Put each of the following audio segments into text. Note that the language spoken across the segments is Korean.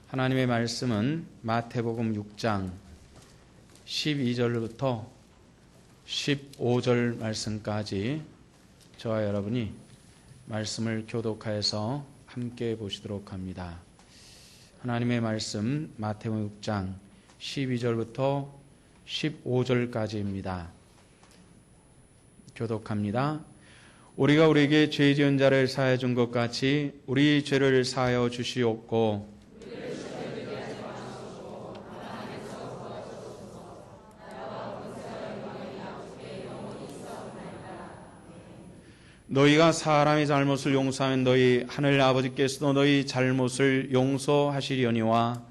하나님의 말씀은 마태복음 6장 12절부터 15절 말씀까지 저와 여러분이 말씀을 교독하여서 함께 보시도록 합니다. 하나님의 말씀 마태복음 6장 12절부터 15절까지입니다. 교독합니다. 우리가 우리에게 죄 지은 자를 사하여 준 것 같이 우리 죄를 사하여 주시옵고 너희가 사람의 잘못을 용서하면 너희 하늘 아버지께서도 너희 잘못을 용서하시려니와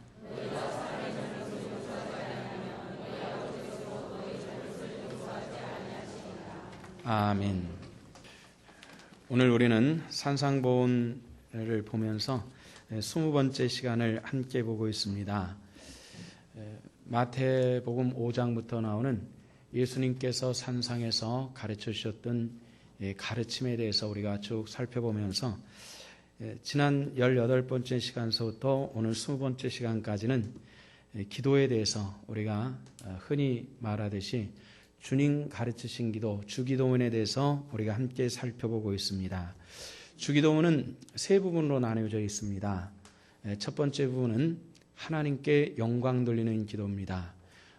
아멘. 오늘 우리는 산상보훈을 보면서 20번째 시간을 함께 보고 있습니다. 마태복음 5장부터 나오는 예수님께서 산상에서 가르쳐 주셨던 가르침에 대해서 우리가 쭉 살펴보면서 지난 18번째 시간서부터 오늘 20번째 시간까지는 기도에 대해서 우리가 흔히 말하듯이 주님 가르치신 기도, 주기도문에 대해서 우리가 함께 살펴보고 있습니다. 주기도문은 세 부분으로 나뉘어져 있습니다. 첫 번째 부분은 하나님께 영광 돌리는 기도입니다.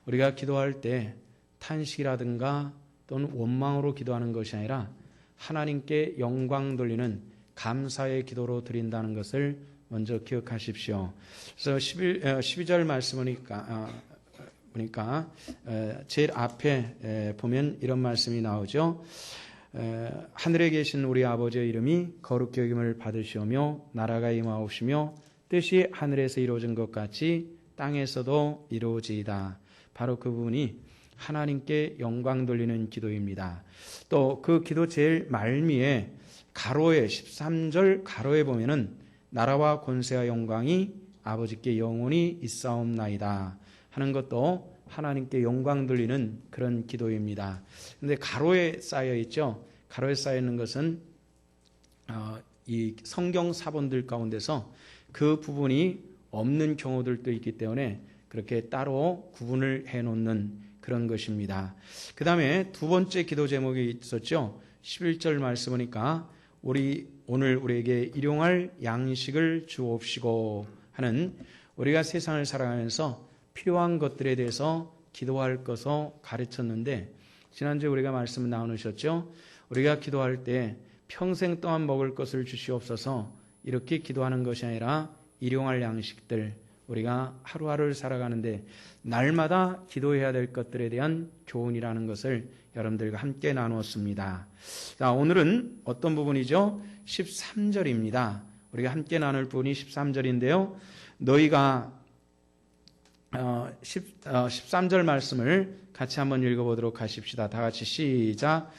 우리가 기도할 때 탄식이라든가 또는 원망으로 기도하는 것이 아니라 하나님께 영광 돌리는 감사의 기도로 드린다는 것을 먼저 기억하십시오. 그래서 12절 말씀 보니까 제일 앞에 보면 이런 말씀이 나오죠. 하늘에 계신 우리 아버지의 이름이 거룩히 여김을 받으시오며 나라가 임하옵시며 뜻이 하늘에서 이루어진 것 같이 땅에서도 이루어지이다. 바로 그 부분이 하나님께 영광 돌리는 기도입니다. 또 그 기도 제일 말미에 가로에 13절 가로에 보면은 나라와 권세와 영광이 아버지께 영원히 있사옵나이다 하는 것도 하나님께 영광 돌리는 그런 기도입니다. 그런데 가로에 쌓여 있죠. 가로에 쌓여 있는 것은 이 성경 사본들 가운데서 그 부분이 없는 경우들도 있기 때문에 그렇게 따로 구분을 해놓는 그런 것입니다. 그 다음에 두 번째 기도 제목이 있었죠. 11절 말씀 보니까 오늘 우리에게 일용할 양식을 주옵시고 하는 우리가 세상을 살아가면서 필요한 것들에 대해서 기도할 것을 가르쳤는데 지난주에 우리가 말씀을 나누셨죠. 우리가 기도할 때 평생 동안 먹을 것을 주시옵소서 이렇게 기도하는 것이 아니라 일용할 양식들 우리가 하루하루를 살아가는데 날마다 기도해야 될 것들에 대한 교훈이라는 것을 여러분들과 함께 나누었습니다. 자, 오늘은 어떤 부분이죠? 13절입니다. 우리가 함께 나눌 부분이 13절인데요. 너희가 13절 말씀을 같이 한번 읽어보도록 하십시다. 다 같이 시작.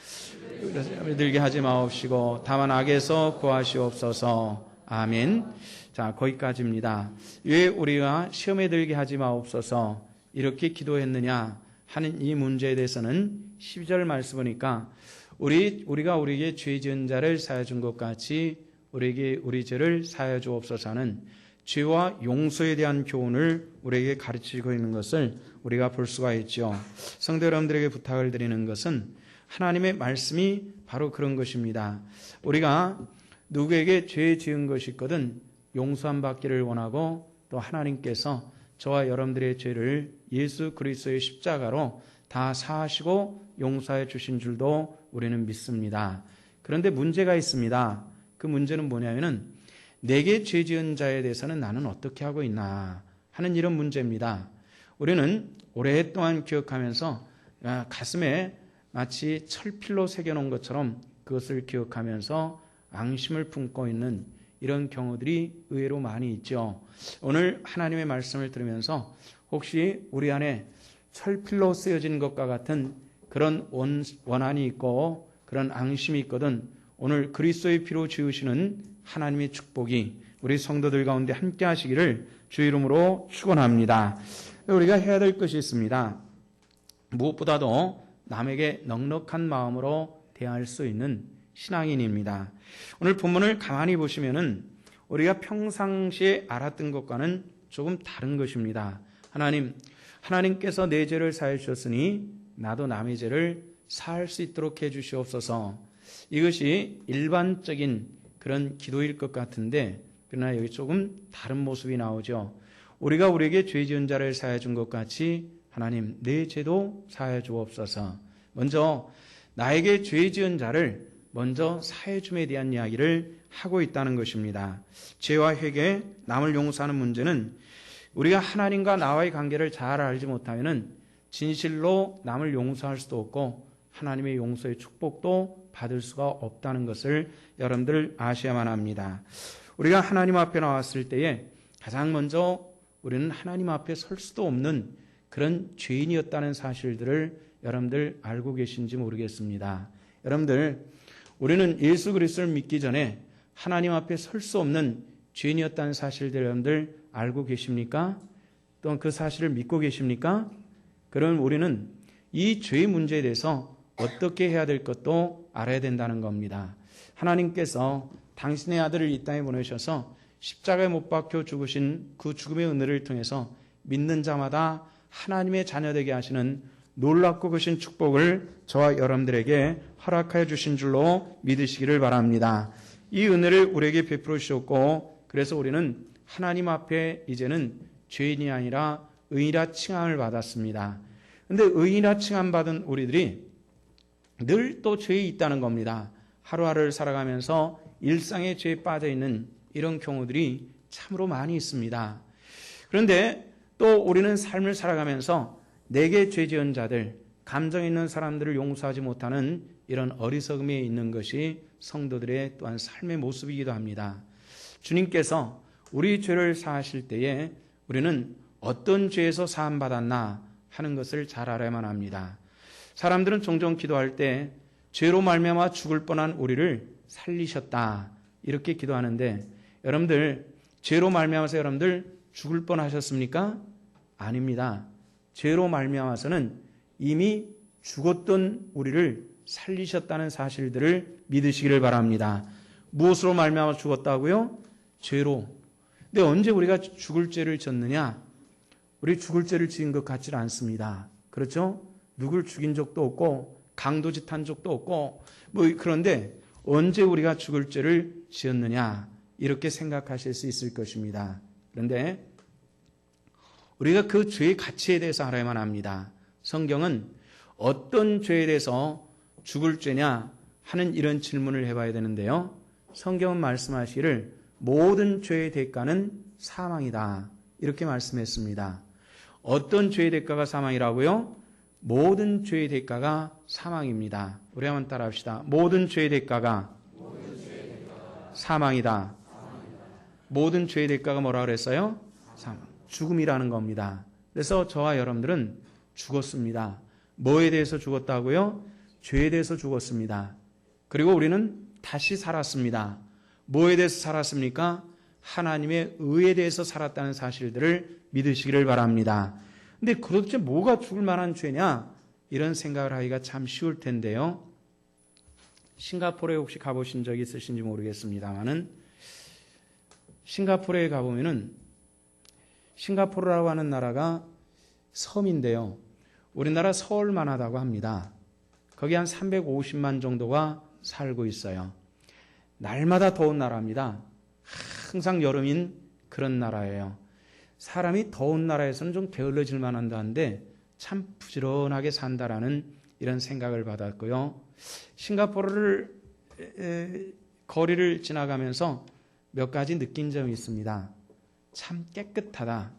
들게 하지 마옵시고 다만 악에서 구하시옵소서. 아멘. 자, 거기까지입니다. 왜 우리가 시험에 들게 하지 마옵소서 이렇게 기도했느냐 하는 이 문제에 대해서는 12절 말씀 보니까 우리가 우리에게 죄 지은 자를 사하여 준 것 같이 우리에게 우리 죄를 사하여 주옵소서 하는 죄와 용서에 대한 교훈을 우리에게 가르치고 있는 것을 우리가 볼 수가 있죠. 성도 여러분들에게 부탁을 드리는 것은 하나님의 말씀이 바로 그런 것입니다. 우리가 누구에게 죄 지은 것이 있거든 용서함 받기를 원하고 또 하나님께서 저와 여러분들의 죄를 예수 그리스도의 십자가로 다 사하시고 용서해 주신 줄도 우리는 믿습니다. 그런데 문제가 있습니다. 그 문제는 뭐냐면은 내게 죄 지은 자에 대해서는 나는 어떻게 하고 있나 하는 이런 문제입니다. 우리는 오랫동안 기억하면서 가슴에 마치 철필로 새겨놓은 것처럼 그것을 기억하면서 앙심을 품고 있는 이런 경우들이 의외로 많이 있죠. 오늘 하나님의 말씀을 들으면서 혹시 우리 안에 철필로 쓰여진 것과 같은 그런 원한이 있고 그런 앙심이 있거든 오늘 그리스도의 피로 지으시는 하나님의 축복이 우리 성도들 가운데 함께 하시기를 주 이름으로 축원합니다. 우리가 해야 될 것이 있습니다. 무엇보다도 남에게 넉넉한 마음으로 대할 수 있는 신앙인입니다. 오늘 본문을 가만히 보시면은 우리가 평상시에 알았던 것과는 조금 다른 것입니다. 하나님께서 내 죄를 사해 주셨으니 나도 남의 죄를 사할 수 있도록 해 주시옵소서. 이것이 일반적인 그런 기도일 것 같은데, 그러나 여기 조금 다른 모습이 나오죠. 우리가 우리에게 죄 지은 자를 사해 준 것 같이 하나님 내 죄도 사해 주옵소서. 먼저 나에게 죄 지은 자를 먼저 사해 줌에 대한 이야기를 하고 있다는 것입니다. 죄와 회개, 남을 용서하는 문제는 우리가 하나님과 나와의 관계를 잘 알지 못하면 진실로 남을 용서할 수도 없고 하나님의 용서의 축복도 받을 수가 없다는 것을 여러분들 아셔야만 합니다. 우리가 하나님 앞에 나왔을 때에 가장 먼저 우리는 하나님 앞에 설 수도 없는 그런 죄인이었다는 사실들을 여러분들 알고 계신지 모르겠습니다. 여러분들, 우리는 예수 그리스도를 믿기 전에 하나님 앞에 설 수 없는 죄인이었다는 사실들 여러분들 알고 계십니까? 또 그 사실을 믿고 계십니까? 그럼 우리는 이 죄의 문제에 대해서 어떻게 해야 될 것도 알아야 된다는 겁니다. 하나님께서 당신의 아들을 이 땅에 보내셔서 십자가에 못 박혀 죽으신 그 죽음의 은혜를 통해서 믿는 자마다 하나님의 자녀되게 하시는 놀랍고 크신 축복을 저와 여러분들에게 허락하여 주신 줄로 믿으시기를 바랍니다. 이 은혜를 우리에게 베풀어 주셨고, 그래서 우리는 하나님 앞에 이제는 죄인이 아니라 의인이라 칭함을 받았습니다. 그런데 의인이라 칭함받은 우리들이 늘 또 죄에 있다는 겁니다. 하루하루를 살아가면서 일상의 죄에 빠져 있는 이런 경우들이 참으로 많이 있습니다. 그런데 또 우리는 삶을 살아가면서 내게 죄 지은 자들, 감정 있는 사람들을 용서하지 못하는 이런 어리석음에 있는 것이 성도들의 또한 삶의 모습이기도 합니다. 주님께서 우리 죄를 사하실 때에 우리는 어떤 죄에서 사함받았나 하는 것을 잘 알아야만 합니다. 사람들은 종종 기도할 때 죄로 말미암아 죽을 뻔한 우리를 살리셨다 이렇게 기도하는데, 여러분들 죄로 말미암아서 여러분들 죽을 뻔하셨습니까? 아닙니다. 죄로 말미암아서는 이미 죽었던 우리를 살리셨다는 사실들을 믿으시기를 바랍니다. 무엇으로 말미암아 죽었다고요? 죄로. 근데 언제 우리가 죽을 죄를 졌느냐? 우리 죽을 죄를 지은 것 같지는 않습니다. 그렇죠? 누굴 죽인 적도 없고 강도짓한 적도 없고 그런데 언제 우리가 죽을 죄를 지었느냐 이렇게 생각하실 수 있을 것입니다. 그런데 우리가 그 죄의 가치에 대해서 알아야만 합니다. 성경은 어떤 죄에 대해서 죽을 죄냐 하는 이런 질문을 해봐야 되는데요. 성경은 말씀하시기를 모든 죄의 대가는 사망이다 이렇게 말씀했습니다. 어떤 죄의 대가가 사망이라고요? 모든 죄의 대가가 사망입니다. 우리 한번 따라합시다. 모든 죄의 대가가 사망이다. 모든 죄의 대가가 뭐라 그랬어요? 사망. 죽음이라는 겁니다. 그래서 저와 여러분들은 죽었습니다. 뭐에 대해서 죽었다고요? 죄에 대해서 죽었습니다. 그리고 우리는 다시 살았습니다. 뭐에 대해서 살았습니까? 하나님의 의에 대해서 살았다는 사실들을 믿으시기를 바랍니다. 근데 그렇게 뭐가 죽을 만한 죄냐? 이런 생각을 하기가 참 쉬울 텐데요. 싱가포르에 혹시 가보신 적이 있으신지 모르겠습니다만은 싱가포르에 가보면은 싱가포르라고 하는 나라가 섬인데요. 우리나라 서울만 하다고 합니다. 거기 한 350만 정도가 살고 있어요. 날마다 더운 나라입니다. 항상 여름인 그런 나라예요. 사람이 더운 나라에서는 좀 게을러질 만한다는데 참 부지런하게 산다라는 이런 생각을 받았고요. 싱가포르를 거리를 지나가면서 몇 가지 느낀 점이 있습니다. 참 깨끗하다.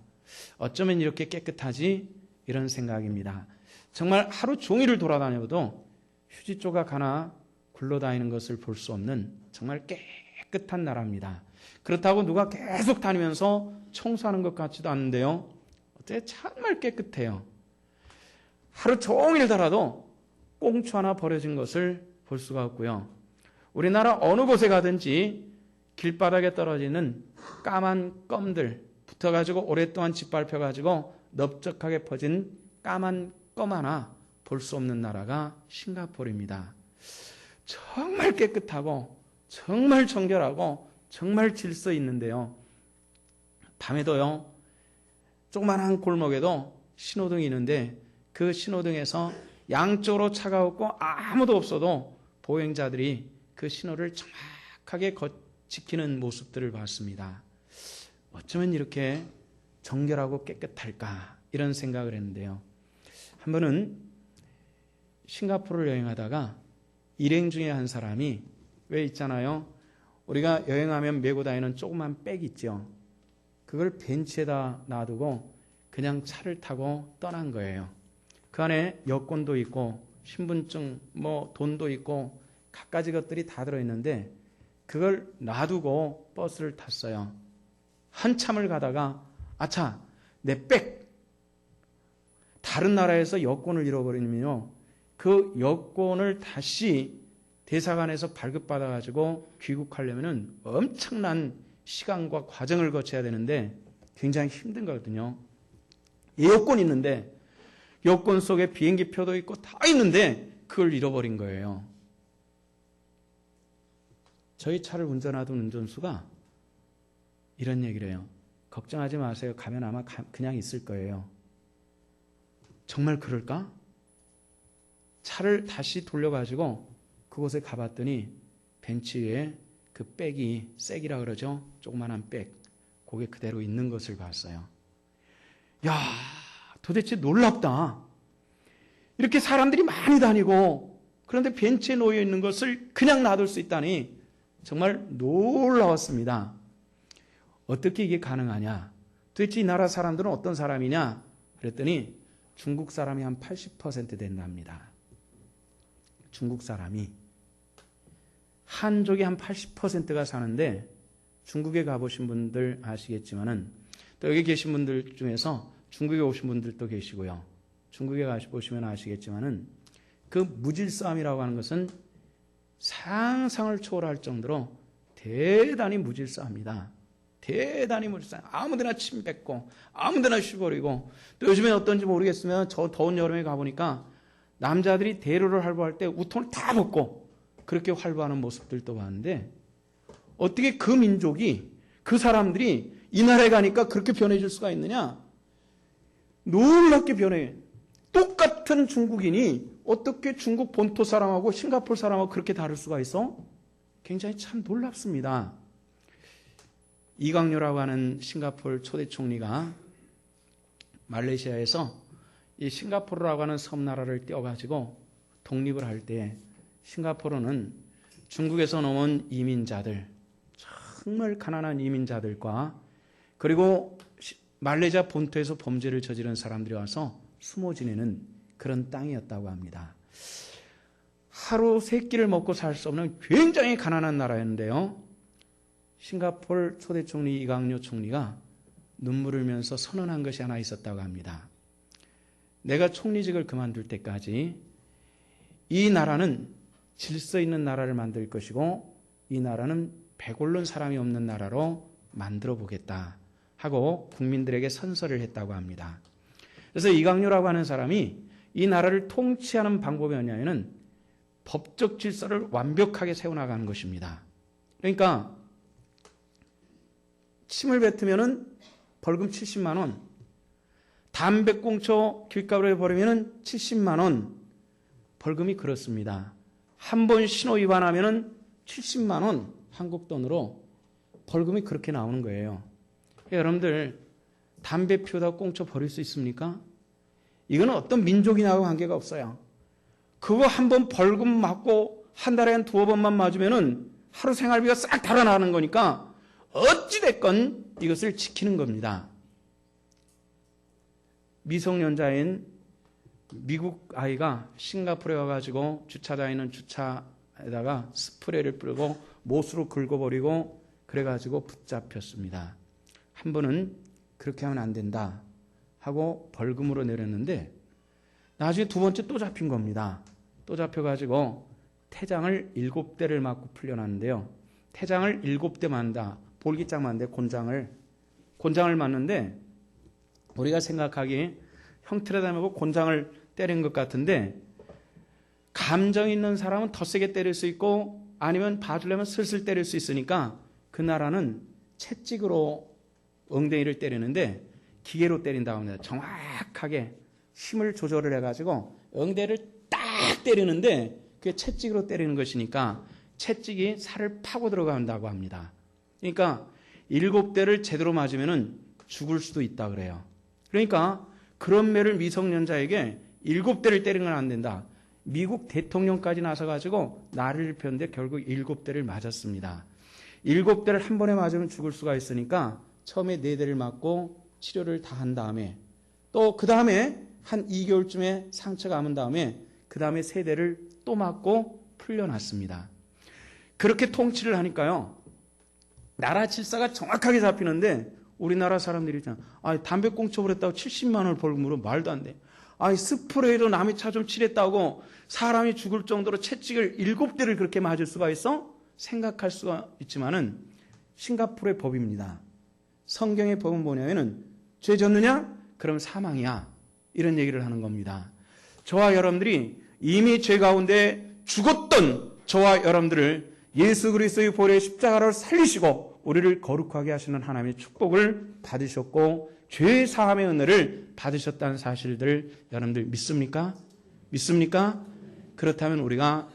어쩌면 이렇게 깨끗하지? 이런 생각입니다. 정말 하루 종일을 돌아다녀도 휴지 조각 하나 굴러다니는 것을 볼 수 없는 정말 깨끗한 나라입니다. 그렇다고 누가 계속 다니면서 청소하는 것 같지도 않은데요. 어째 정말 깨끗해요. 하루 종일 달아도 꽁초 하나 버려진 것을 볼 수가 없고요. 우리나라 어느 곳에 가든지 길바닥에 떨어지는 까만 껌들 붙어가지고 오랫동안 짓밟혀가지고 넓적하게 퍼진 까만 껌 하나 볼 수 없는 나라가 싱가포르입니다. 정말 깨끗하고 정말 정결하고 정말 질서 있는데요. 밤에도요 조그만한 골목에도 신호등이 있는데 그 신호등에서 양쪽으로 차가 없고 아무도 없어도 보행자들이 그 신호를 정확하게 지키는 모습들을 봤습니다. 어쩌면 이렇게 정결하고 깨끗할까 이런 생각을 했는데요. 한 번은 싱가포르를 여행하다가 일행 중에 한 사람이 왜 있잖아요. 우리가 여행하면 메고 다니는 조그만 백 있죠. 그걸 벤치에다 놔두고 그냥 차를 타고 떠난 거예요. 그 안에 여권도 있고 신분증, 돈도 있고 갖가지 것들이 다 들어있는데 그걸 놔두고 버스를 탔어요. 한참을 가다가 아차, 내 백! 다른 나라에서 여권을 잃어버리면요. 그 여권을 다시 대사관에서 발급받아가지고 귀국하려면 엄청난 시간과 과정을 거쳐야 되는데 굉장히 힘든 거거든요. 여권이 있는데 여권 속에 비행기 표도 있고 다 있는데 그걸 잃어버린 거예요. 저희 차를 운전하던 운전수가 이런 얘기를 해요. 걱정하지 마세요. 가면 아마 그냥 있을 거예요. 정말 그럴까? 차를 다시 돌려가지고 그곳에 가봤더니 벤치 위에 그 백이, 쌔기라 그러죠. 조그만한 백, 그게 그대로 있는 것을 봤어요. 야, 도대체 놀랍다. 이렇게 사람들이 많이 다니고 그런데 벤치에 놓여 있는 것을 그냥 놔둘 수 있다니 정말 놀라웠습니다. 어떻게 이게 가능하냐? 도대체 이 나라 사람들은 어떤 사람이냐? 그랬더니 중국 사람이 한 80% 된답니다. 중국 사람이. 한족이 한 80%가 사는데 중국에 가보신 분들 아시겠지만은 또 여기 계신 분들 중에서 중국에 오신 분들도 계시고요. 중국에 가보시면 아시겠지만은 그 무질서함이라고 하는 것은 상상을 초월할 정도로 대단히 무질서합니다. 대단히 무질서해요. 아무데나 침 뱉고 아무데나 쉬버리고 또 요즘에 어떤지 모르겠으면 저 더운 여름에 가보니까 남자들이 대로를 활보할 때 우통을 다 벗고 그렇게 활보하는 모습들도 봤는데 어떻게 그 민족이 그 사람들이 이 나라에 가니까 그렇게 변해질 수가 있느냐? 놀랍게 변해. 똑같은 중국인이 어떻게 중국 본토 사람하고 싱가포르 사람하고 그렇게 다를 수가 있어? 굉장히 참 놀랍습니다. 이광료라고 하는 싱가포르 초대 총리가 말레이시아에서 이 싱가포르라고 하는 섬나라를 떼어가지고 독립을 할 때 싱가포르는 중국에서 넘은 이민자들, 정말 가난한 이민자들과 그리고 말레이시아 본토에서 범죄를 저지른 사람들이 와서 숨어 지내는 그런 땅이었다고 합니다. 하루 세 끼를 먹고 살 수 없는 굉장히 가난한 나라였는데요. 싱가포르 초대 총리 이광료 총리가 눈물을 흘리면서 선언한 것이 하나 있었다고 합니다. 내가 총리직을 그만둘 때까지 이 나라는 질서 있는 나라를 만들 것이고 이 나라는 배고른 사람이 없는 나라로 만들어 보겠다 하고 국민들에게 선서를 했다고 합니다. 그래서 이광료라고 하는 사람이 이 나라를 통치하는 방법이 뭐냐면은 법적 질서를 완벽하게 세워나가는 것입니다. 그러니까 침을 뱉으면은 벌금 70만 원, 담배꽁초 길가로 버리면은 70만 원, 벌금이 그렇습니다. 한 번 신호 위반하면은 70만 원 한국 돈으로 벌금이 그렇게 나오는 거예요. 여러분들 담배 피우다 꽁초 버릴 수 있습니까? 이거는 어떤 민족이냐고 관계가 없어요. 그거 한 번 벌금 맞고 한 달에 한 두어 번만 맞으면은 하루 생활비가 싹 달아나는 거니까 어찌됐건 이것을 지키는 겁니다. 미성년자인 미국 아이가 싱가포르에 와가지고 주차장에 있는 주차에다가 스프레이를 뿌리고 못으로 긁어버리고 그래가지고 붙잡혔습니다. 한 번은 그렇게 하면 안 된다 하고 벌금으로 내렸는데 나중에 두 번째 또 잡힌 겁니다. 또 잡혀가지고 태장을 7대를 맞고 풀려났는데요. 태장을 7대 만다. 볼기장 만데 곤장을 맞는데 우리가 생각하기에 형틀에다 대고 곤장을 때린 것 같은데 감정 있는 사람은 더 세게 때릴 수 있고 아니면 봐주려면 슬슬 때릴 수 있으니까 그 나라는 채찍으로 엉덩이를 때리는데 기계로 때린다고 합니다. 정확하게 힘을 조절을 해가지고 응대를 딱 때리는데 그게 채찍으로 때리는 것이니까 채찍이 살을 파고 들어간다고 합니다. 그러니까 7대를 제대로 맞으면 죽을 수도 있다 그래요. 그러니까 그런 매를 미성년자에게 7대를 때리는 건 안 된다. 미국 대통령까지 나서가지고 나를 폈는데 결국 7대를 맞았습니다. 7대를 한 번에 맞으면 죽을 수가 있으니까 처음에 4대를 맞고 치료를 다 한 다음에 또 그 다음에 한 2개월쯤에 상처가 아문 다음에 그 다음에 3대를 또 맞고 풀려났습니다. 그렇게 통치를 하니까요. 나라 질서가 정확하게 잡히는데 우리나라 사람들이 있잖아. 담배 꽁초를 했다고 70만 원을 벌금으로 말도 안 돼. 스프레이로 남의 차 좀 칠했다고 사람이 죽을 정도로 채찍을 7대를 그렇게 맞을 수가 있어? 생각할 수가 있지만은 싱가포르의 법입니다. 성경의 법은 뭐냐면은 죄 졌느냐? 그럼 사망이야. 이런 얘기를 하는 겁니다. 저와 여러분들이 이미 죄 가운데 죽었던 저와 여러분들을 예수 그리스도의 보혈의 십자가로 살리시고 우리를 거룩하게 하시는 하나님의 축복을 받으셨고 죄 사함의 은혜를 받으셨다는 사실들 여러분들 믿습니까? 믿습니까? 그렇다면 우리가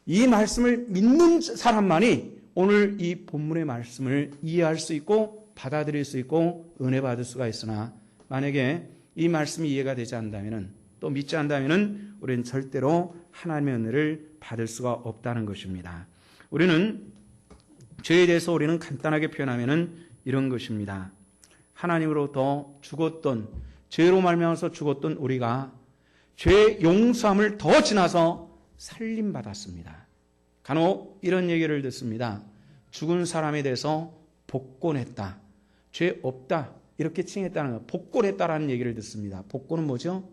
이 말씀을 믿는 사람만이 오늘 이 본문의 말씀을 이해할 수 있고 받아들일 수 있고 은혜 받을 수가 있으나 만약에 이 말씀이 이해가 되지 않는다면 또 믿지 않는다면 우리는 절대로 하나님의 은혜를 받을 수가 없다는 것입니다. 우리는 죄에 대해서 우리는 간단하게 표현하면 이런 것입니다. 하나님으로부터 죽었던 죄로 말미암아서 죽었던 우리가 죄 용서함을 더 지나서 살림받았습니다. 간혹 이런 얘기를 듣습니다. 죽은 사람에 대해서 복권했다. 죄 없다. 이렇게 칭했다는 거. 복권했다라는 얘기를 듣습니다. 복권은 뭐죠?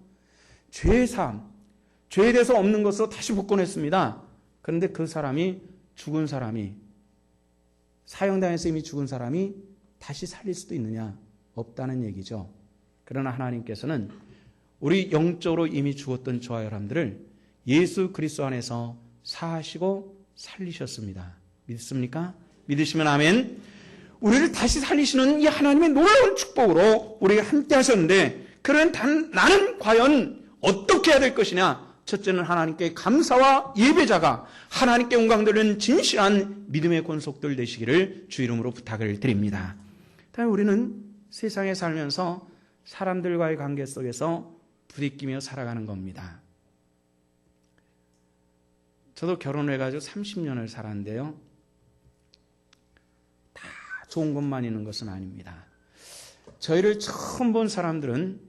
죄사함. 죄에 대해서 없는 것으로 다시 복권했습니다. 그런데 그 사람이 죽은 사람이 사형당해서 이미 죽은 사람이 다시 살릴 수도 있느냐? 없다는 얘기죠. 그러나 하나님께서는 우리 영적으로 이미 죽었던 저와 여러분들을 예수 그리스도 안에서 사하시고 살리셨습니다. 믿습니까? 믿으시면 아멘. 우리를 다시 살리시는 이 하나님의 놀라운 축복으로 우리가 함께 하셨는데 그런 나는 과연 어떻게 해야 될 것이냐? 첫째는 하나님께 감사와 예배자가 하나님께 영광 돌리는 진실한 믿음의 권속들 되시기를 주 이름으로 부탁을 드립니다. 다음에 우리는 세상에 살면서 사람들과의 관계 속에서 부딪히며 살아가는 겁니다. 저도 결혼을 해가지고 30년을 살았는데요. 다 좋은 것만 있는 것은 아닙니다. 저희를 처음 본 사람들은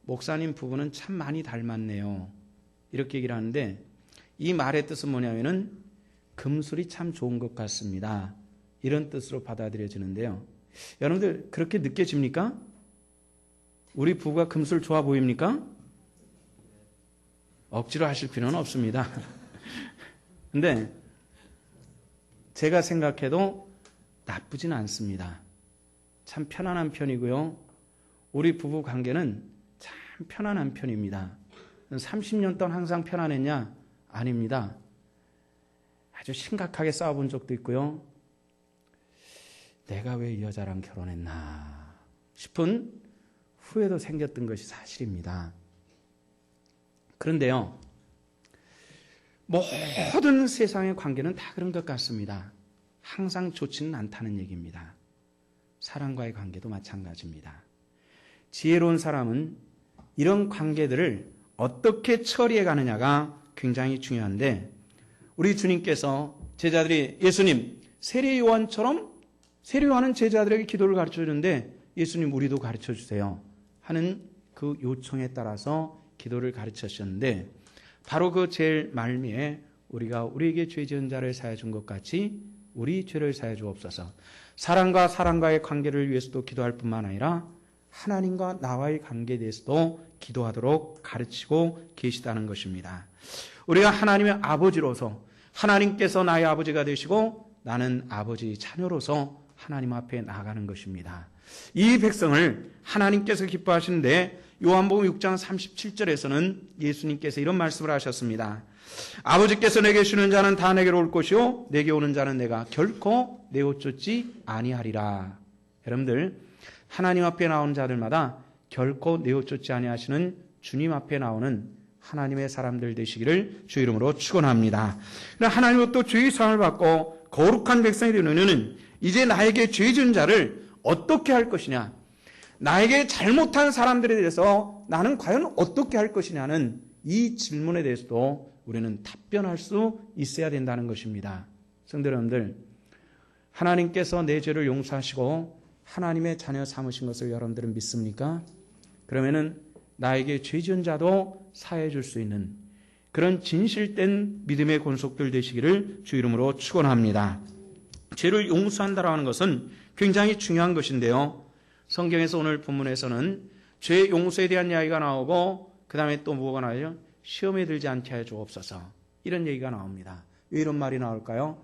목사님 부부는 참 많이 닮았네요. 이렇게 얘기를 하는데 이 말의 뜻은 뭐냐면은 금술이 참 좋은 것 같습니다. 이런 뜻으로 받아들여지는데요. 여러분들 그렇게 느껴집니까? 우리 부부가 금술 좋아 보입니까? 억지로 하실 필요는 없습니다. 근데 제가 생각해도 나쁘진 않습니다. 참 편안한 편이고요. 우리 부부 관계는 참 편안한 편입니다. 30년 동안 항상 편안했냐? 아닙니다. 아주 심각하게 싸워본 적도 있고요. 내가 왜 이 여자랑 결혼했나 싶은 후회도 생겼던 것이 사실입니다. 그런데요. 모든 세상의 관계는 다 그런 것 같습니다. 항상 좋지는 않다는 얘기입니다. 사람과의 관계도 마찬가지입니다. 지혜로운 사람은 이런 관계들을 어떻게 처리해 가느냐가 굉장히 중요한데 우리 주님께서 제자들이 예수님 세례요한처럼 세례요한은 제자들에게 기도를 가르쳐 주는데 예수님 우리도 가르쳐 주세요 하는 그 요청에 따라서 기도를 가르쳐 주셨는데 바로 그 제일 말미에 우리가 우리에게 죄 지은 자를 사하여 준 것 같이 우리 죄를 사하여 주옵소서. 사람과 사람과의 관계를 위해서도 기도할 뿐만 아니라 하나님과 나와의 관계에 대해서도 기도하도록 가르치고 계시다는 것입니다. 우리가 하나님의 아버지로서 하나님께서 나의 아버지가 되시고 나는 아버지 자녀로서 하나님 앞에 나아가는 것입니다. 이 백성을 하나님께서 기뻐하시는데 요한복음 6장 37절에서는 예수님께서 이런 말씀을 하셨습니다. 아버지께서 내게 주는 자는 다 내게로 올 것이요 내게 오는 자는 내가 결코 내어쫓지 아니하리라. 여러분들 하나님 앞에 나오는 자들마다 결코 내어쫓지 아니하시는 주님 앞에 나오는 하나님의 사람들 되시기를 주 이름으로 축원합니다. 하나님으로부터 죄의 사함을 받고 거룩한 백성이 되는 이제 나에게 죄 지은 자를 어떻게 할 것이냐, 나에게 잘못한 사람들에 대해서 나는 과연 어떻게 할 것이냐는 이 질문에 대해서도 우리는 답변할 수 있어야 된다는 것입니다. 성도 여러분들, 하나님께서 내 죄를 용서하시고 하나님의 자녀 삼으신 것을 여러분들은 믿습니까? 그러면은 나에게 죄 지은 자도 사해 줄 수 있는 그런 진실된 믿음의 권속들 되시기를 주 이름으로 축원합니다. 죄를 용서한다라는 것은 굉장히 중요한 것인데요. 성경에서 오늘 본문에서는 죄 용서에 대한 이야기가 나오고 그 다음에 또 뭐가 나와요? 시험에 들지 않게 하여 주옵소서, 이런 얘기가 나옵니다. 왜 이런 말이 나올까요?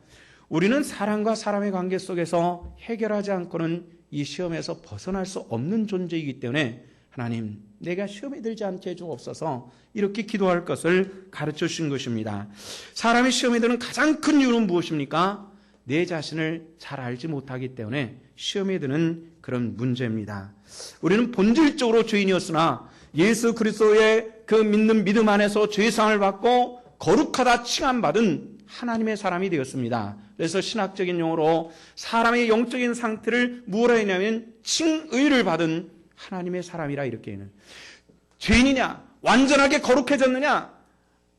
우리는 사람과 사람의 관계 속에서 해결하지 않고는 이 시험에서 벗어날 수 없는 존재이기 때문에 하나님, 내가 시험에 들지 않게 해주옵소서, 이렇게 기도할 것을 가르쳐 주신 것입니다. 사람이 시험에 드는 가장 큰 이유는 무엇입니까? 내 자신을 잘 알지 못하기 때문에 시험에 드는 그런 문제입니다. 우리는 본질적으로 죄인이었으나 예수 그리스도의 그 믿는 믿음 안에서 죄사함을 받고 거룩하다 칭함받은 하나님의 사람이 되었습니다. 그래서 신학적인 용어로 사람의 영적인 상태를 뭐라 했냐면 칭의를 받은 하나님의 사람이라 이렇게 해요. 죄인이냐? 완전하게 거룩해졌느냐?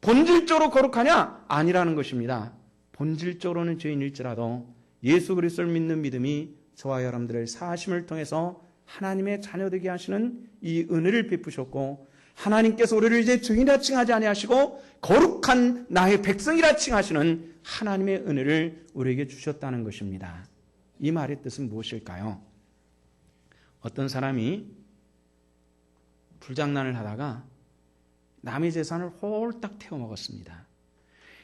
본질적으로 거룩하냐? 아니라는 것입니다. 본질적으로는 죄인일지라도 예수 그리스도를 믿는 믿음이 저와 여러분들의 사하심을 통해서 하나님의 자녀되게 하시는 이 은혜를 베푸셨고, 하나님께서 우리를 이제 죄인이라 칭하지 아니하시고 거룩한 나의 백성이라 칭하시는 하나님의 은혜를 우리에게 주셨다는 것입니다. 이 말의 뜻은 무엇일까요? 어떤 사람이 불장난을 하다가 남의 재산을 홀딱 태워 먹었습니다.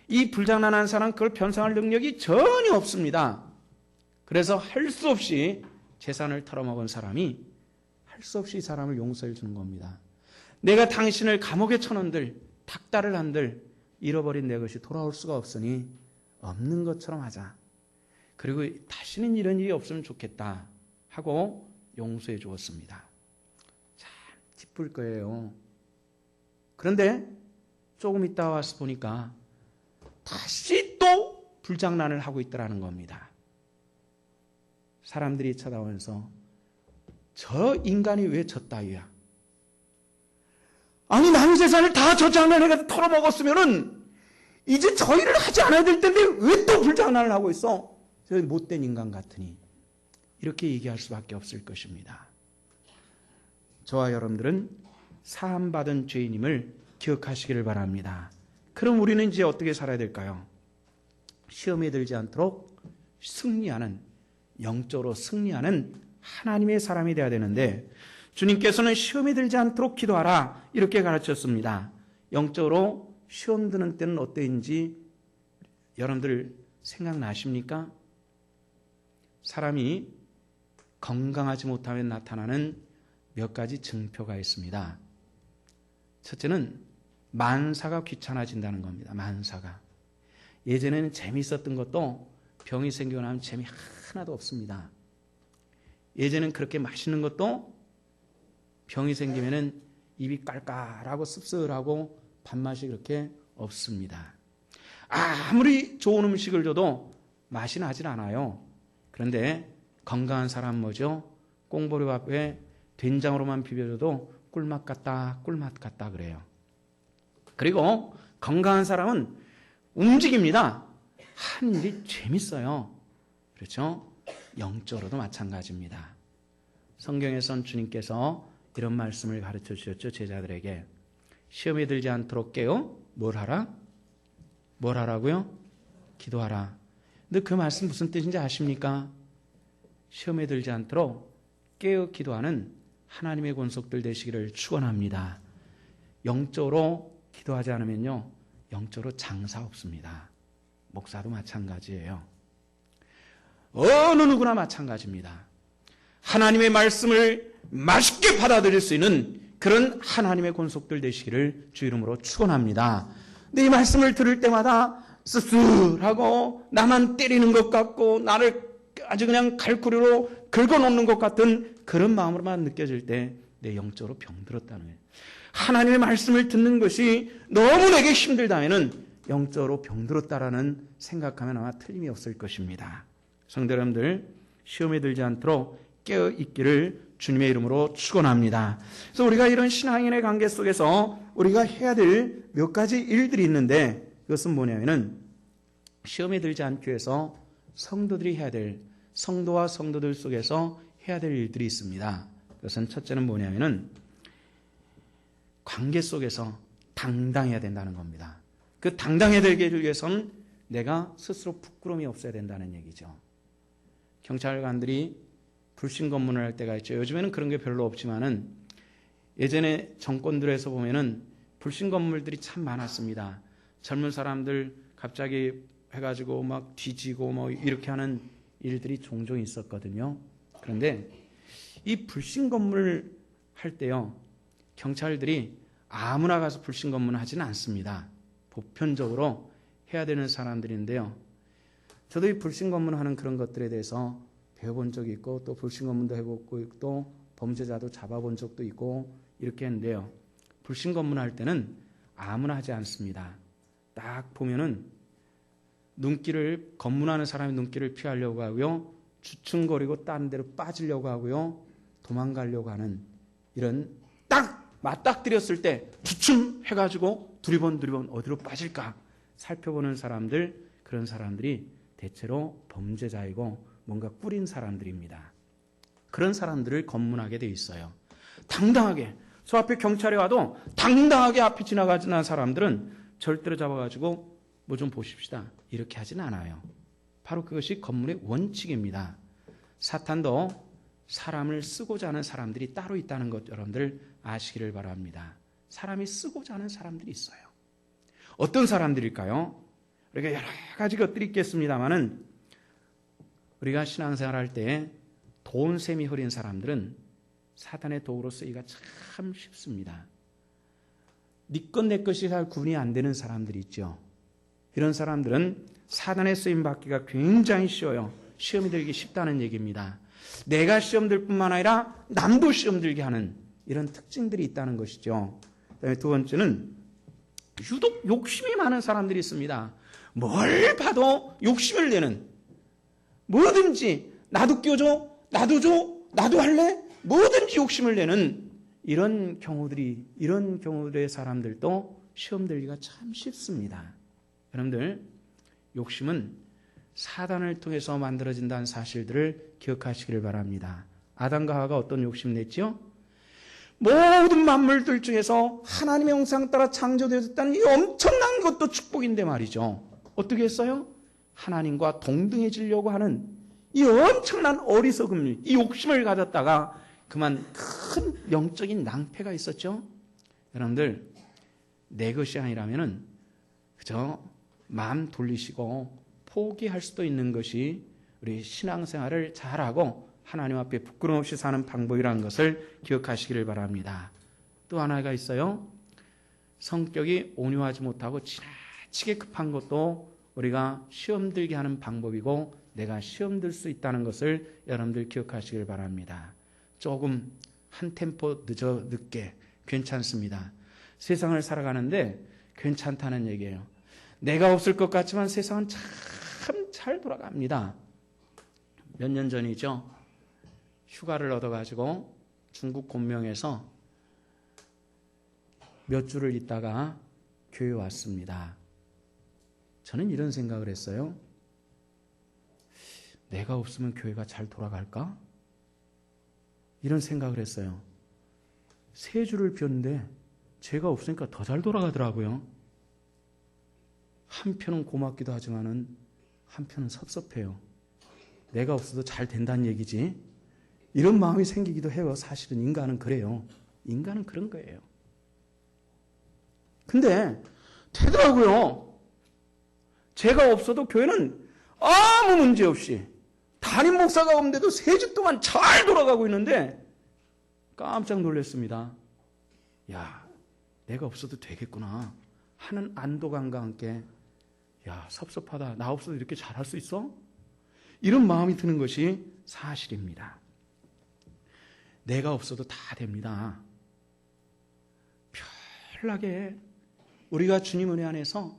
이 불장난한 사람은 그걸 변상할 능력이 전혀 없습니다. 그래서 할 수 없이 재산을 털어먹은 사람이 할 수 없이 사람을 용서해 주는 겁니다. 내가 당신을 감옥에 쳐놓은들, 닥달을 한들 잃어버린 내 것이 돌아올 수가 없으니 없는 것처럼 하자. 그리고 다시는 이런 일이 없으면 좋겠다 하고 용서해 주었습니다. 참 기쁠 거예요. 그런데 조금 있다 와서 보니까 다시 또 불장난을 하고 있더라는 겁니다. 사람들이 쳐다보면서 저 인간이 왜 저 따위야? 아니, 남의 재산을 다 저 장난해가지고 털어먹었으면은 이제 저 일을 하지 않아야 될 텐데 왜 또 불장난을 하고 있어? 저 못된 인간 같으니. 이렇게 얘기할 수밖에 없을 것입니다. 저와 여러분들은 사함받은 죄인임을 기억하시기를 바랍니다. 그럼 우리는 이제 어떻게 살아야 될까요? 시험에 들지 않도록 승리하는, 영적으로 승리하는 하나님의 사람이 되어야 되는데, 주님께서는 시험에 들지 않도록 기도하라 이렇게 가르쳤습니다. 영적으로 시험 드는 때는 어때인지 여러분들 생각나십니까? 사람이 건강하지 못하면 나타나는 몇 가지 증표가 있습니다. 첫째는 만사가 귀찮아진다는 겁니다. 만사가. 예전에는 재미있었던 것도 병이 생기고 나면 재미 하나도 없습니다. 예전엔 그렇게 맛있는 것도 병이 생기면은 입이 깔깔하고 씁쓸하고 밥맛이 그렇게 없습니다. 아무리 좋은 음식을 줘도 맛이 나질 않아요. 그런데 건강한 사람 뭐죠? 꽁보리밥에 된장으로만 비벼줘도 꿀맛 같다, 꿀맛 같다 그래요. 그리고 건강한 사람은 움직입니다. 하는 일이 재밌어요. 그렇죠? 영적으로도 마찬가지입니다. 성경에선 주님께서 이런 말씀을 가르쳐 주셨죠. 제자들에게 시험에 들지 않도록 깨어 뭘 하라? 뭘 하라고요? 기도하라. 근데 그 말씀 무슨 뜻인지 아십니까? 시험에 들지 않도록 깨어 기도하는 하나님의 권속들 되시기를 축원합니다. 영적으로 기도하지 않으면요, 영적으로 장사 없습니다. 목사도 마찬가지예요. 어느 누구나 마찬가지입니다. 하나님의 말씀을 맛있게 받아들일 수 있는 그런 하나님의 권속들 되시기를 주 이름으로 축원합니다. 근데 이 말씀을 들을 때마다 씁쓸하고 나만 때리는 것 같고 나를 아주 그냥 갈구리로 긁어놓는 것 같은 그런 마음으로만 느껴질 때 내 영적으로 병들었다는 거예요. 하나님의 말씀을 듣는 것이 너무 내게 힘들다면은 영적으로 병들었다라는 생각하면 아마 틀림이 없을 것입니다. 성도 여러분들, 시험에 들지 않도록 깨어 있기를 주님의 이름으로 축원합니다. 그래서 우리가 이런 신앙인의 관계 속에서 우리가 해야 될 몇 가지 일들이 있는데, 그것은 뭐냐면은 시험에 들지 않기 위해서 성도들이 해야 될, 성도와 성도들 속에서 해야 될 일들이 있습니다. 그것은 첫째는 뭐냐면은 관계 속에서 당당해야 된다는 겁니다. 그 당당해야 되기 위해서는 내가 스스로 부끄러움이 없어야 된다는 얘기죠. 경찰관들이 불신 검문을 할 때가 있죠. 요즘에는 그런 게 별로 없지만은 예전에 정권들에서 보면은 불신 검문들이 참 많았습니다. 젊은 사람들 갑자기 해가지고 막 뒤지고 뭐 이렇게 하는 일들이 종종 있었거든요. 그런데 이 불신 검문을 할 때요, 경찰들이 아무나 가서 불신 검문을 하지는 않습니다. 보편적으로 해야 되는 사람들인데요. 저도 이 불신 검문하는 그런 것들에 대해서 배워본 적이 있고, 또 불신 검문도 해보고, 또 범죄자도 잡아본 적도 있고 이렇게 했는데요. 불신 검문할 때는 아무나 하지 않습니다. 딱 보면은 눈길을, 검문하는 사람의 눈길을 피하려고 하고요, 주춤거리고 딴 데로 빠지려고 하고요, 도망가려고 하는, 이런 딱 맞닥뜨렸을 때 주춤해가지고 두리번 어디로 빠질까 살펴보는 사람들, 그런 사람들이 대체로 범죄자이고 뭔가 꾸린 사람들입니다. 그런 사람들을 검문하게 돼 있어요. 당당하게, 저 앞에 경찰이 와도 당당하게 앞에 지나가는 사람들은 절대로 잡아가지고 뭐 좀 보십시다 이렇게 하진 않아요. 바로 그것이 검문의 원칙입니다. 사탄도 사람을 쓰고자 하는 사람들이 따로 있다는 것 여러분들 아시기를 바랍니다. 사람이 쓰고자 하는 사람들이 있어요. 어떤 사람들일까요? 우리가 여러 가지 것들이 있겠습니다만은, 우리가 신앙생활 할 때 돈샘이 흐린 사람들은 사탄의 도구로 쓰기가 참 쉽습니다. 네 것 내 것이 잘 구분이 안 되는 사람들이 있죠. 이런 사람들은 사탄의 쓰임 받기가 굉장히 쉬워요. 시험이 들기 쉽다는 얘기입니다. 내가 시험 들 뿐만 아니라 남도 시험 들게 하는 이런 특징들이 있다는 것이죠. 그다음에 두 번째는 유독 욕심이 많은 사람들이 있습니다. 뭘 봐도 욕심을 내는, 뭐든지 나도 껴줘, 나도 줘, 나도 할래, 뭐든지 욕심을 내는 이런 경우들의 사람들도 시험 들기가 참 쉽습니다. 여러분들, 욕심은 사단을 통해서 만들어진다는 사실들을 기억하시기를 바랍니다. 아담과 하와가 어떤 욕심 냈지요? 모든 만물들 중에서 하나님의 형상 따라 창조되었다는 이 엄청난 것도 축복인데 말이죠. 어떻게 했어요? 하나님과 동등해지려고 하는 이 엄청난 어리석음, 이 욕심을 가졌다가 그만 큰 영적인 낭패가 있었죠. 여러분들, 내 것이 아니라면은 그저 마음 돌리시고 포기할 수도 있는 것이 우리 신앙생활을 잘하고 하나님 앞에 부끄러움 없이 사는 방법이라는 것을 기억하시기를 바랍니다. 또 하나가 있어요. 성격이 온유하지 못하고 지나치게 급한 것도 우리가 시험 들게 하는 방법이고, 내가 시험 들 수 있다는 것을 여러분들 기억하시길 바랍니다. 조금 한 템포 늦게 괜찮습니다. 세상을 살아가는데 괜찮다는 얘기예요. 내가 없을 것 같지만 세상은 참 잘 돌아갑니다. 몇 년 전이죠. 휴가를 얻어가지고 중국 곤명에서 몇 주를 있다가 교회에 왔습니다. 저는 이런 생각을 했어요. 내가 없으면 교회가 잘 돌아갈까? 이런 생각을 했어요. 3주를 비웠는데 제가 없으니까 더 잘 돌아가더라고요. 한편은 고맙기도 하지만은 한편은 섭섭해요. 내가 없어도 잘 된다는 얘기지. 이런 마음이 생기기도 해요. 사실은 인간은 그래요. 인간은 그런 거예요. 근데 되더라고요. 제가 없어도 교회는 아무 문제 없이, 담임 목사가 없는데도 3주 동안 잘 돌아가고 있는데 깜짝 놀랐습니다. 야, 내가 없어도 되겠구나 하는 안도감과 함께, 야, 섭섭하다. 나 없어도 이렇게 잘할 수 있어? 이런 마음이 드는 것이 사실입니다. 내가 없어도 다 됩니다. 편하게 우리가 주님 은혜 안에서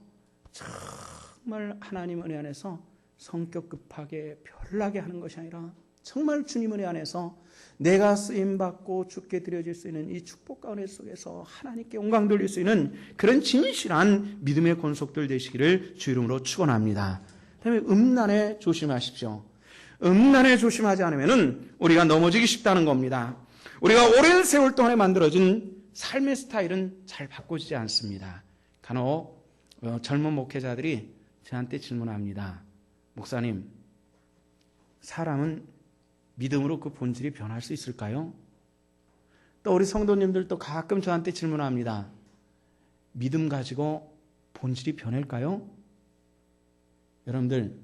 정말 하나님 은혜 안에서 성격 급하게 편하게 하는 것이 아니라 정말 주님 은혜 안에서 내가 쓰임받고 주께 드려질 수 있는 이 축복과 은혜 속에서 하나님께 영광 돌릴 수 있는 그런 진실한 믿음의 권속들 되시기를 주 이름으로 축원합니다. 그다음에 음란에 조심하십시오. 음란에 조심하지 않으면 우리가 넘어지기 쉽다는 겁니다. 우리가 오랜 세월 동안에 만들어진 삶의 스타일은 잘 바꿔지지 않습니다. 간혹 젊은 목회자들이 저한테 질문합니다. 목사님, 사람은 믿음으로 그 본질이 변할 수 있을까요? 또 우리 성도님들도 가끔 저한테 질문합니다. 믿음 가지고 본질이 변할까요? 여러분들,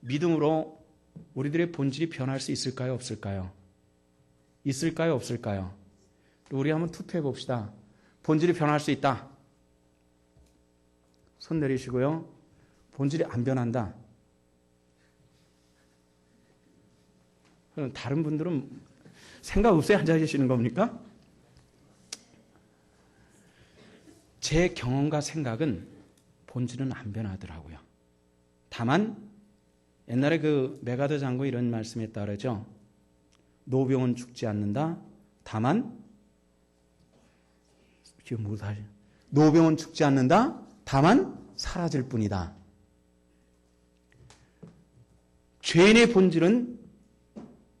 믿음으로 우리들의 본질이 변할 수 있을까요? 없을까요? 있을까요? 없을까요? 우리 한번 투표해 봅시다. 본질이 변할 수 있다. 손 내리시고요. 본질이 안 변한다. 그럼 다른 분들은 생각 없이 앉아 계시는 겁니까? 제 경험과 생각은 본질은 안 변하더라고요. 다만 옛날에 그 메가더 장군 이런 말씀했다 그러죠. 노병은 죽지 않는다. 다만 노병은 죽지 않는다. 다만 사라질 뿐이다. 죄인의 본질은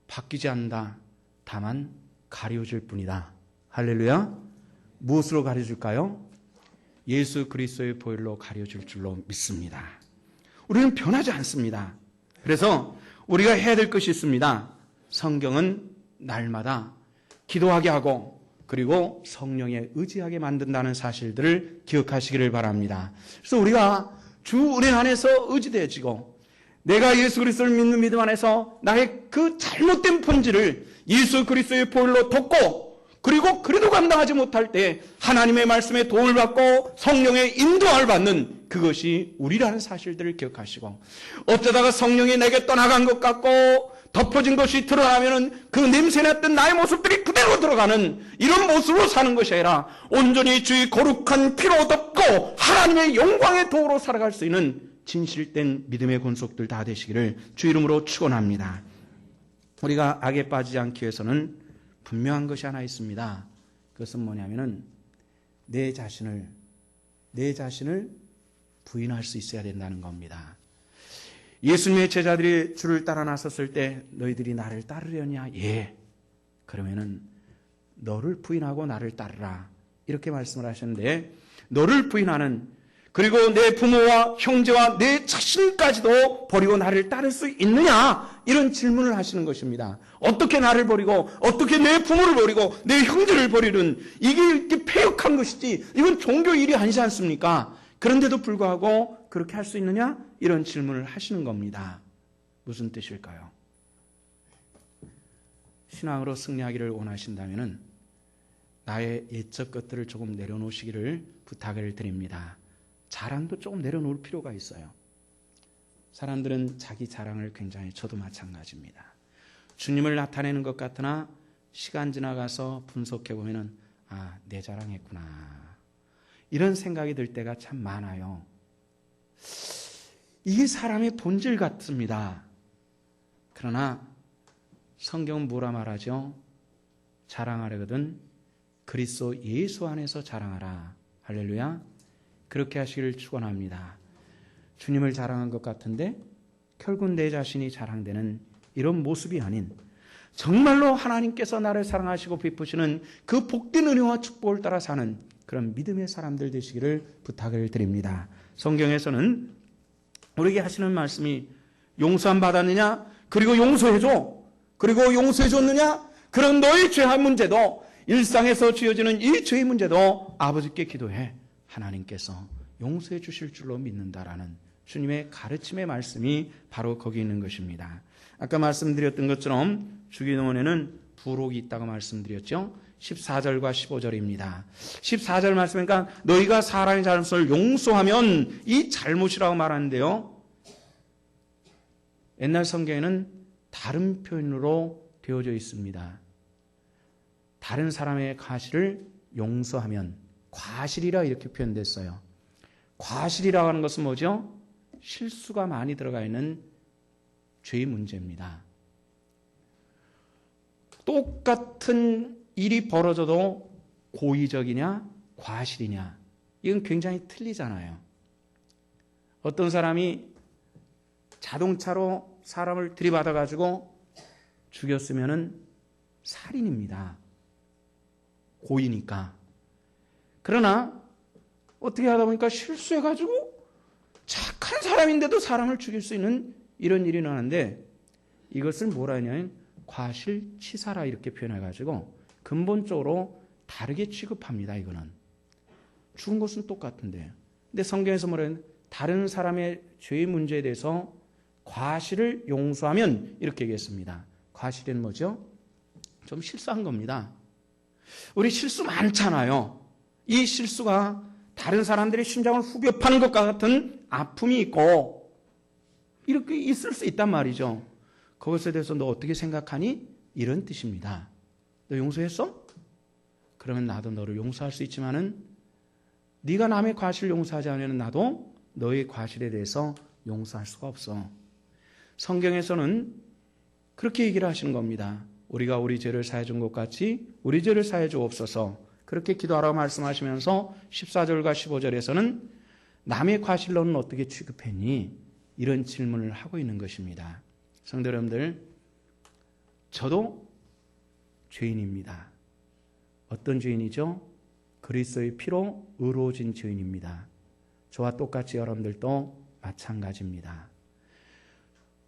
바뀌지 않는다. 다만 가려질 뿐이다. 할렐루야. 무엇으로 가려줄까요? 예수 그리스도의 보혈로 가려질 줄로 믿습니다. 우리는 변하지 않습니다. 그래서 우리가 해야 될 것이 있습니다. 성경은 날마다 기도하게 하고 그리고 성령에 의지하게 만든다는 사실들을 기억하시기를 바랍니다. 그래서 우리가 주 은혜 안에서 의지되어지고 내가 예수 그리스도를 믿는 믿음 안에서 나의 그 잘못된 본질을 예수 그리스도의 보혈로 덮고 그리고 그래도 감당하지 못할 때 하나님의 말씀에 도움을 받고 성령의 인도함을 받는 그것이 우리라는 사실들을 기억하시고 어쩌다가 성령이 내게 떠나간 것 같고 덮어진 것이 드러나면 그 냄새났던 나의 모습들이 그대로 들어가는 이런 모습으로 사는 것이 아니라 온전히 주의 거룩한 피로 덮고 하나님의 영광의 도구로 살아갈 수 있는 진실된 믿음의 권속들 다 되시기를 주 이름으로 축원합니다. 우리가 악에 빠지지 않기 위해서는 분명한 것이 하나 있습니다. 그것은 뭐냐면은 내 자신을 부인할 수 있어야 된다는 겁니다. 예수님의 제자들이 주를 따라 나섰을 때 너희들이 나를 따르려냐? 예. 그러면은 너를 부인하고 나를 따르라. 이렇게 말씀을 하셨는데 너를 부인하는 그리고 내 부모와 형제와 내 자신까지도 버리고 나를 따를 수 있느냐? 이런 질문을 하시는 것입니다. 어떻게 나를 버리고 어떻게 내 부모를 버리고 내 형제를 버리는 이게 이렇게 패역한 것이지 이건 종교 일이 아니지 않습니까? 그런데도 불구하고 그렇게 할 수 있느냐? 이런 질문을 하시는 겁니다. 무슨 뜻일까요? 신앙으로 승리하기를 원하신다면 나의 옛적 것들을 조금 내려놓으시기를 부탁을 드립니다. 자랑도 조금 내려놓을 필요가 있어요. 사람들은 자기 자랑을 굉장히 저도 마찬가지입니다. 주님을 나타내는 것 같으나 시간 지나가서 분석해 보면은 내 자랑했구나. 이런 생각이 들 때가 참 많아요. 이게 사람의 본질 같습니다. 그러나 성경은 뭐라 말하죠? 자랑하려거든 그리스도 예수 안에서 자랑하라. 할렐루야. 그렇게 하시기를 축원합니다. 주님을 자랑한 것 같은데 결국 내 자신이 자랑되는 이런 모습이 아닌 정말로 하나님께서 나를 사랑하시고 베푸시는 그 복된 은혜와 축복을 따라 사는 그런 믿음의 사람들 되시기를 부탁을 드립니다. 성경에서는 우리에게 하시는 말씀이 용서함 받았느냐? 그리고 용서해줘. 그리고 용서해줬느냐? 그런 너의 죄의 문제도 일상에서 지어지는 이 죄의 문제도 아버지께 기도해. 하나님께서 용서해 주실 줄로 믿는다라는 주님의 가르침의 말씀이 바로 거기 있는 것입니다. 아까 말씀드렸던 것처럼 주기도문에는 부록이 있다고 말씀드렸죠. 14절과 15절입니다. 14절 말씀이니까 너희가 사람의 잘못을 용서하면 이 잘못이라고 말하는데요. 옛날 성경에는 다른 표현으로 되어져 있습니다. 다른 사람의 과실을 용서하면 과실이라 이렇게 표현됐어요. 과실이라고 하는 것은 뭐죠? 실수가 많이 들어가 있는 죄의 문제입니다. 똑같은 일이 벌어져도 고의적이냐 과실이냐 이건 굉장히 틀리잖아요. 어떤 사람이 자동차로 사람을 들이받아 가지고 죽였으면은 살인입니다. 고의니까. 그러나 어떻게 하다 보니까 실수해 가지고 착한 사람인데도 사람을 죽일 수 있는 이런 일이 나는데 이것을 뭐라 하냐면 과실치사라 이렇게 표현해 가지고 근본적으로 다르게 취급합니다. 이거는 죽은 것은 똑같은데 근데 성경에서 뭐라 하냐면 다른 사람의 죄의 문제에 대해서 과실을 용서하면 이렇게 얘기했습니다. 과실은 뭐죠? 좀 실수한 겁니다. 우리 실수 많잖아요. 이 실수가 다른 사람들의 심장을 후벼 파는 것과 같은 아픔이 있고 이렇게 있을 수 있단 말이죠. 그것에 대해서 너 어떻게 생각하니? 이런 뜻입니다. 너 용서했어? 그러면 나도 너를 용서할 수 있지만은 네가 남의 과실을 용서하지 않으면 나도 너의 과실에 대해서 용서할 수가 없어. 성경에서는 그렇게 얘기를 하시는 겁니다. 우리가 우리 죄를 사해 준 것 같이 우리 죄를 사해 주옵소서. 그렇게 기도하라고 말씀하시면서 14절과 15절에서는 남의 과실 너는 어떻게 취급했니? 이런 질문을 하고 있는 것입니다. 성도 여러분들, 저도 죄인입니다. 어떤 죄인이죠? 그리스도의 피로 의로워진 죄인입니다. 저와 똑같이 여러분들도 마찬가지입니다.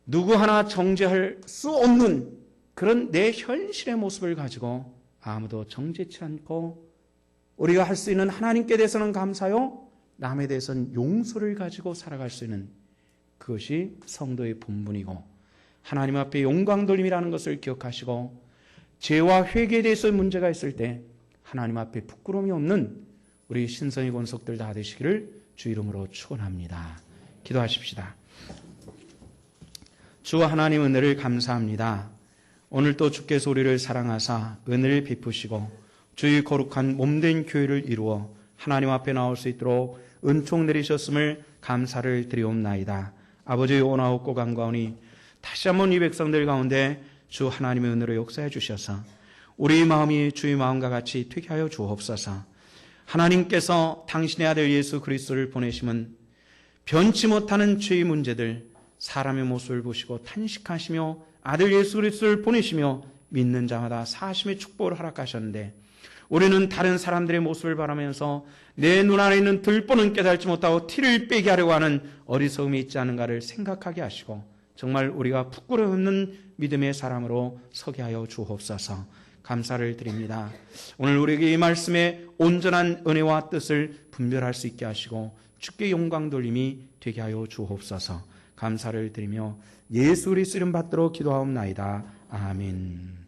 누구 하나 정죄할 수 없는 그런 내 현실의 모습을 가지고 아무도 정죄치 않고 우리가 할 수 있는 하나님께 대해서는 감사요, 남에 대해서는 용서를 가지고 살아갈 수 있는 그것이 성도의 본분이고 하나님 앞에 영광 돌림이라는 것을 기억하시고 죄와 회개에 대해서 문제가 있을 때 하나님 앞에 부끄러움이 없는 우리 신성의 권속들 다 되시기를 주 이름으로 축원합니다. 기도하십시다. 주 하나님 은혜를 감사합니다. 오늘도 주께서 우리를 사랑하사 은혜를 베푸시고 주의 거룩한 몸된 교회를 이루어 하나님 앞에 나올 수 있도록 은총 내리셨음을 감사를 드리옵나이다. 아버지의 온화하고 간과하니 다시 한번 이 백성들 가운데 주 하나님의 은혜로 역사해 주셔서 우리 마음이 주의 마음과 같이 되게 하여 주옵소서. 하나님께서 당신의 아들 예수 그리스도를 보내심은 변치 못하는 죄의 문제들 사람의 모습을 보시고 탄식하시며 아들 예수 그리스도를 보내시며 믿는 자마다 사심의 축복을 허락하셨는데 우리는 다른 사람들의 모습을 바라면서 내 눈 안에 있는 들보는 깨달지 못하고 티를 빼게 하려고 하는 어리석음이 있지 않은가를 생각하게 하시고 정말 우리가 부끄러움 없는 믿음의 사람으로 서게 하여 주옵소서. 감사를 드립니다. 오늘 우리에게 이 말씀의 온전한 은혜와 뜻을 분별할 수 있게 하시고 주께 영광 돌림이 되게 하여 주옵소서. 감사를 드리며 예수 그리스도 이름 받들어 기도하옵나이다. 아멘.